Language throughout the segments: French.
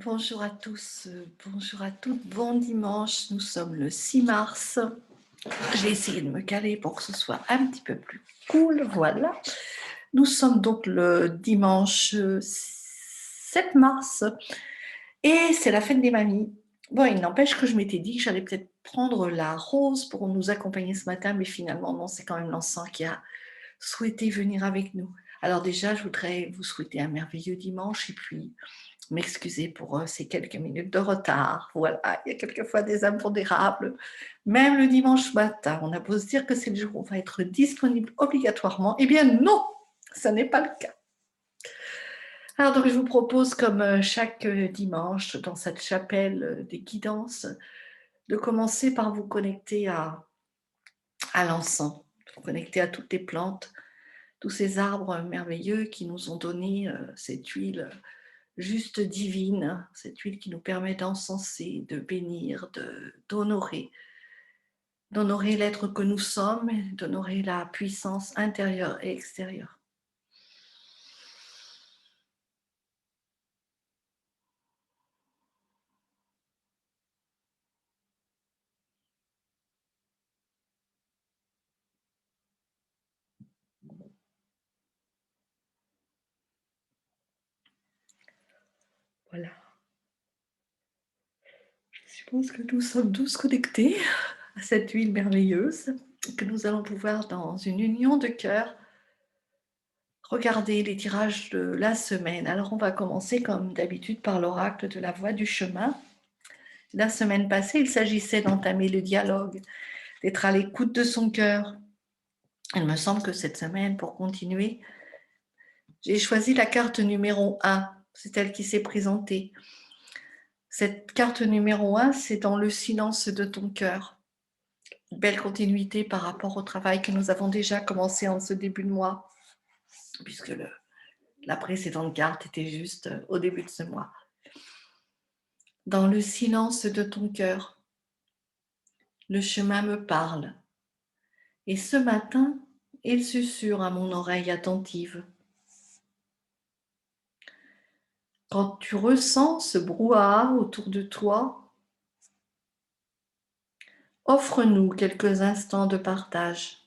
Bonjour à tous, bonjour à toutes, bon dimanche, nous sommes le 6 mars. J'ai essayé de me caler pour que ce soit un petit peu plus cool, voilà. Nous sommes donc le dimanche 7 mars et c'est la fête des mamies. Bon, il n'empêche que je m'étais dit que j'allais peut-être prendre la rose pour nous accompagner ce matin, mais finalement non, c'est quand même l'enfant qui a souhaité venir avec nous. Alors déjà, je voudrais vous souhaiter un merveilleux dimanche et puis m'excuser pour ces quelques minutes de retard. Voilà, il y a quelquefois des impondérables. Même le dimanche matin, on a beau se dire que c'est le jour où on va être disponible obligatoirement. Eh bien non, ça n'est pas le cas. Alors donc je vous propose, comme chaque dimanche dans cette chapelle des guidances, de commencer par vous connecter à l'encens, vous connecter à toutes les plantes, tous ces arbres merveilleux qui nous ont donné cette huile juste divine, cette huile qui nous permet d'encenser, de bénir, d'honorer l'être que nous sommes, d'honorer la puissance intérieure et extérieure. Voilà. Je suppose que nous sommes tous connectés à cette huile merveilleuse, que nous allons pouvoir, dans une union de cœur, regarder les tirages de la semaine. Alors on va commencer comme d'habitude par l'oracle de la voie du chemin. La semaine passée, il s'agissait d'entamer le dialogue, d'être à l'écoute de son cœur. Il me semble que cette semaine, pour continuer, j'ai choisi la carte numéro 1. C'est elle qui s'est présentée. Cette carte numéro 1, c'est dans le silence de ton cœur. Une belle continuité par rapport au travail que nous avons déjà commencé en ce début de mois, puisque la précédente carte était juste au début de ce mois. Dans le silence de ton cœur, le chemin me parle. Et ce matin, il susurre à mon oreille attentive. Quand tu ressens ce brouhaha autour de toi, offre-nous quelques instants de partage,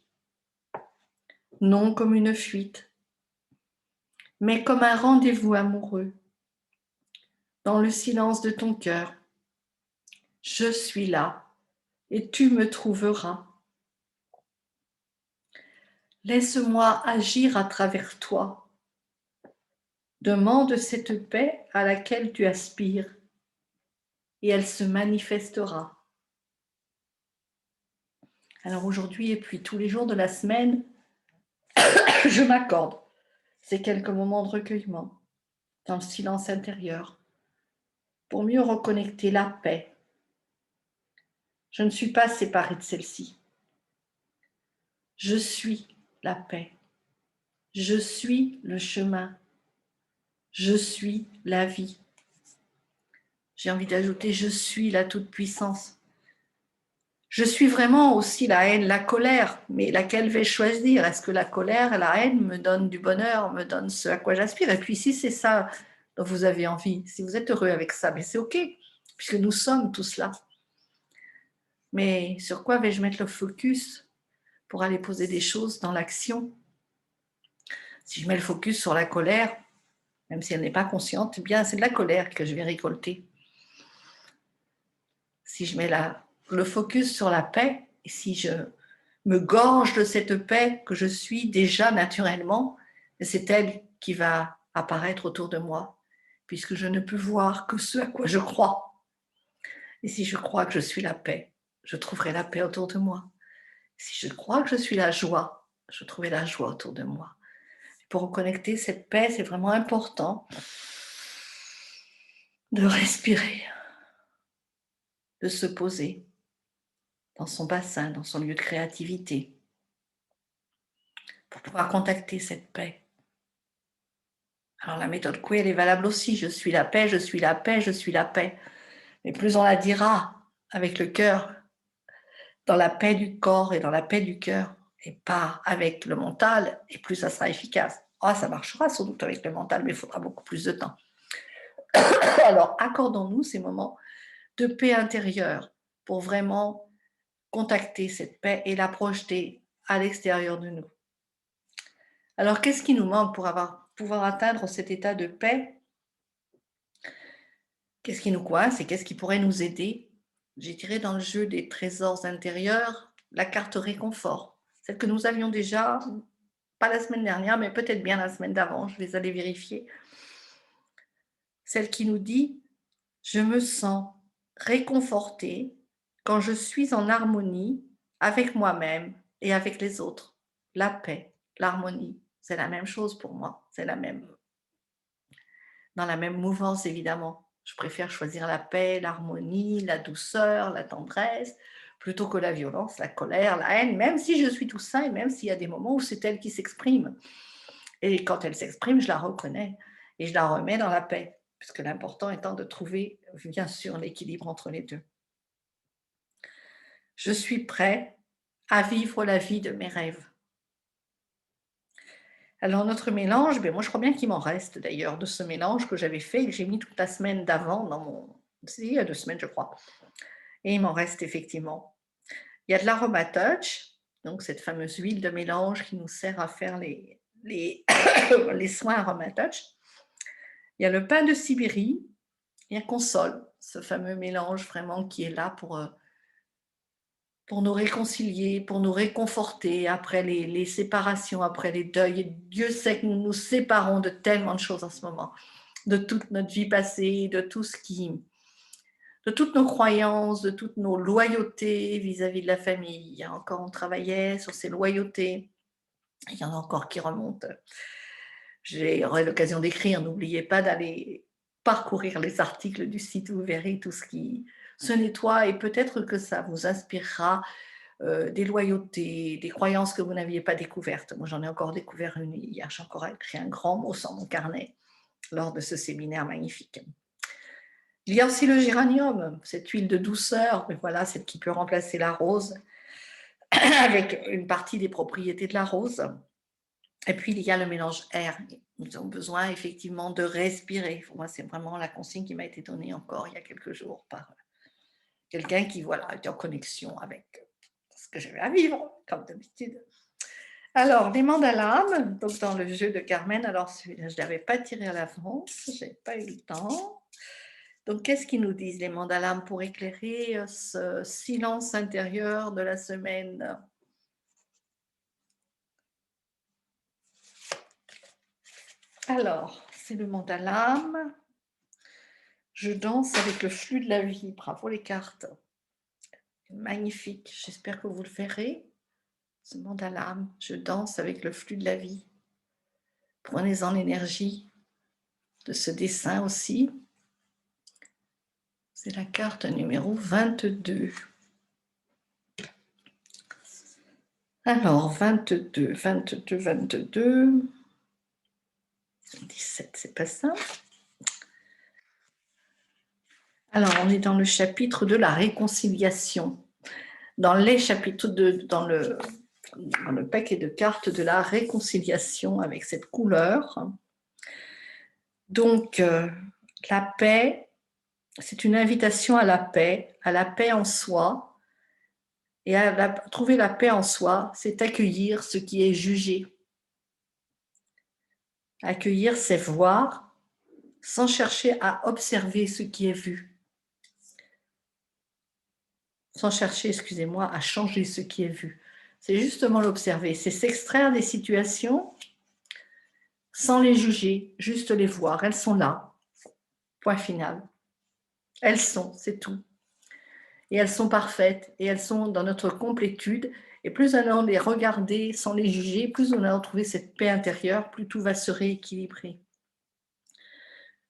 non comme une fuite, mais comme un rendez-vous amoureux. Dans le silence de ton cœur, je suis là et tu me trouveras. Laisse-moi agir à travers toi. Demande cette paix à laquelle tu aspires et elle se manifestera. Alors aujourd'hui et puis tous les jours de la semaine, je m'accorde ces quelques moments de recueillement dans le silence intérieur pour mieux reconnecter la paix. Je ne suis pas séparée de celle-ci. Je suis la paix. Je suis le chemin. Je suis la vie. J'ai envie d'ajouter, je suis la toute-puissance. Je suis vraiment aussi la haine, la colère, mais laquelle vais-je choisir? Est-ce que la colère et la haine me donnent du bonheur, me donnent ce à quoi j'aspire? Et puis si c'est ça dont vous avez envie, si vous êtes heureux avec ça, mais c'est OK, puisque nous sommes tous là. Mais sur quoi vais-je mettre le focus pour aller poser des choses dans l'action? Si je mets le focus sur la colère, même si elle n'est pas consciente, eh bien c'est de la colère que je vais récolter. Si je mets le focus sur la paix, et si je me gorge de cette paix que je suis déjà naturellement, c'est elle qui va apparaître autour de moi, puisque je ne peux voir que ce à quoi je crois. Et si je crois que je suis la paix, je trouverai la paix autour de moi. Si je crois que je suis la joie, je trouverai la joie autour de moi. Pour reconnecter cette paix, c'est vraiment important de respirer, de se poser dans son bassin, dans son lieu de créativité, pour pouvoir contacter cette paix. Alors la méthode Coué, elle est valable aussi. Je suis la paix, je suis la paix, je suis la paix. Mais plus on la dira avec le cœur, dans la paix du corps et dans la paix du cœur, et pas avec le mental, et plus ça sera efficace. Ah, ça marchera sans doute avec le mental, mais il faudra beaucoup plus de temps. Alors, accordons-nous ces moments de paix intérieure pour vraiment contacter cette paix et la projeter à l'extérieur de nous. Alors, qu'est-ce qui nous manque pour pouvoir atteindre cet état de paix? Qu'est-ce qui nous coince et qu'est-ce qui pourrait nous aider? J'ai tiré dans le jeu des trésors intérieurs la carte réconfort, celle que nous avions déjà, pas la semaine dernière, mais peut-être bien la semaine d'avant, je vais aller vérifier. Celle qui nous dit: «Je me sens réconfortée quand je suis en harmonie avec moi-même et avec les autres». La paix, l'harmonie, c'est la même chose pour moi, c'est la même dans la même mouvance évidemment. Je préfère choisir la paix, l'harmonie, la douceur, la tendresse, plutôt que la violence, la colère, la haine, même si je suis tout ça et même s'il y a des moments où c'est elle qui s'exprime. Et quand elle s'exprime, je la reconnais et je la remets dans la paix, puisque l'important étant de trouver, bien sûr, l'équilibre entre les deux. Je suis prêt à vivre la vie de mes rêves. Alors notre mélange, ben moi je crois bien qu'il m'en reste d'ailleurs de ce mélange que j'avais fait et que j'ai mis toute la semaine d'avant dans mon si, il y a 2 semaines je crois et il m'en reste effectivement. Il y a de l'Aroma Touch, donc cette fameuse huile de mélange qui nous sert à faire les les soins Aroma Touch. Il y a le pain de Sibérie, il y a Console, ce fameux mélange vraiment qui est là pour nous réconcilier, pour nous réconforter après les séparations, après les deuils. Et Dieu sait que nous nous séparons de tellement de choses en ce moment, de toute notre vie passée, de toutes nos croyances, de toutes nos loyautés vis-à-vis de la famille. Il y a encore, on travaillait sur ces loyautés. Il y en a encore qui remontent. J'aurai l'occasion d'écrire. N'oubliez pas d'aller parcourir les articles du site. Vous verrez tout ce qui se nettoie et peut-être que ça vous inspirera des loyautés, des croyances que vous n'aviez pas découvertes. Moi, j'en ai encore découvert une hier. J'ai encore écrit un grand mot sur mon carnet lors de ce séminaire magnifique. Il y a aussi le géranium, cette huile de douceur, mais voilà, celle qui peut remplacer la rose, avec une partie des propriétés de la rose. Et puis, il y a le mélange air. Nous avons besoin effectivement de respirer. Pour moi, c'est vraiment la consigne qui m'a été donnée encore il y a quelques jours par quelqu'un qui, voilà, était en connexion avec ce que j'avais à vivre, comme d'habitude. Alors, les mandalames, donc dans le jeu de Carmen, alors celui-là, je ne l'avais pas tiré à l'avance, je n'ai pas eu le temps. Donc, qu'est-ce qu'ils nous disent les mandalames pour éclairer ce silence intérieur de la semaine? Alors, c'est le mandalame. Je danse avec le flux de la vie. Bravo les cartes. Magnifique. J'espère que vous le verrez. Ce mandalame. Je danse avec le flux de la vie. Prenez-en l'énergie de ce dessin aussi. C'est la carte numéro 22. Alors, 22, 22, 22. 17, c'est pas ça. Alors, on est dans le chapitre de la réconciliation. Dans les chapitres dans le paquet de cartes de la réconciliation avec cette couleur. Donc, la paix, c'est une invitation à la paix en soi. Et trouver la paix en soi, c'est accueillir ce qui est jugé. Accueillir, c'est voir sans chercher à observer ce qui est vu. Sans chercher, excusez-moi, à changer ce qui est vu. C'est justement l'observer, c'est s'extraire des situations sans les juger, juste les voir. Elles sont là, point final. Elles sont, c'est tout. Et elles sont parfaites, et elles sont dans notre complétude. Et plus nous allons les regarder sans les juger, plus nous allons trouver cette paix intérieure, plus tout va se rééquilibrer.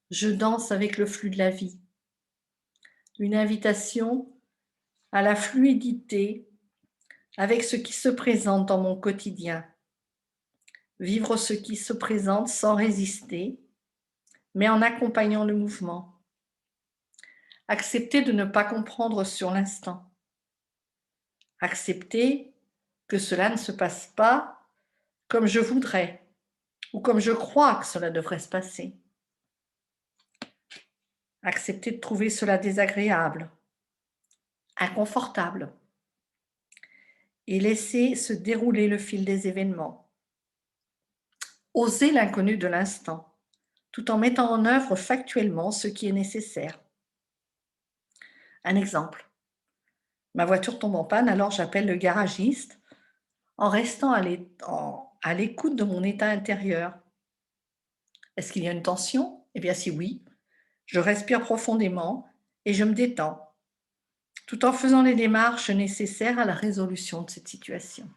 Je danse avec le flux de la vie. Une invitation à la fluidité avec ce qui se présente dans mon quotidien. Vivre ce qui se présente sans résister, mais en accompagnant le mouvement. Accepter de ne pas comprendre sur l'instant. Accepter que cela ne se passe pas comme je voudrais ou comme je crois que cela devrait se passer. Accepter de trouver cela désagréable, inconfortable et laisser se dérouler le fil des événements. Oser l'inconnu de l'instant, tout en mettant en œuvre factuellement ce qui est nécessaire. Un exemple, ma voiture tombe en panne, alors j'appelle le garagiste en restant à l'écoute de mon état intérieur. Est-ce qu'il y a une tension? Eh bien si oui, je respire profondément et je me détends, tout en faisant les démarches nécessaires à la résolution de cette situation.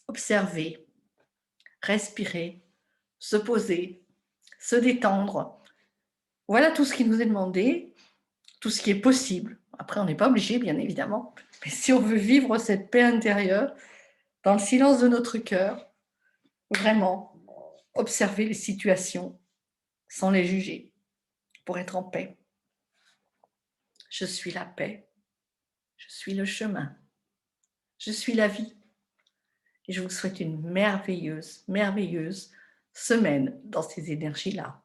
Observer, respirer, se poser, se détendre. Voilà tout ce qui nous est demandé, tout ce qui est possible. Après, on n'est pas obligé, bien évidemment, mais si on veut vivre cette paix intérieure, dans le silence de notre cœur, vraiment observer les situations sans les juger, pour être en paix. Je suis la paix, je suis le chemin, je suis la vie. Et je vous souhaite une merveilleuse, merveilleuse semaine dans ces énergies-là.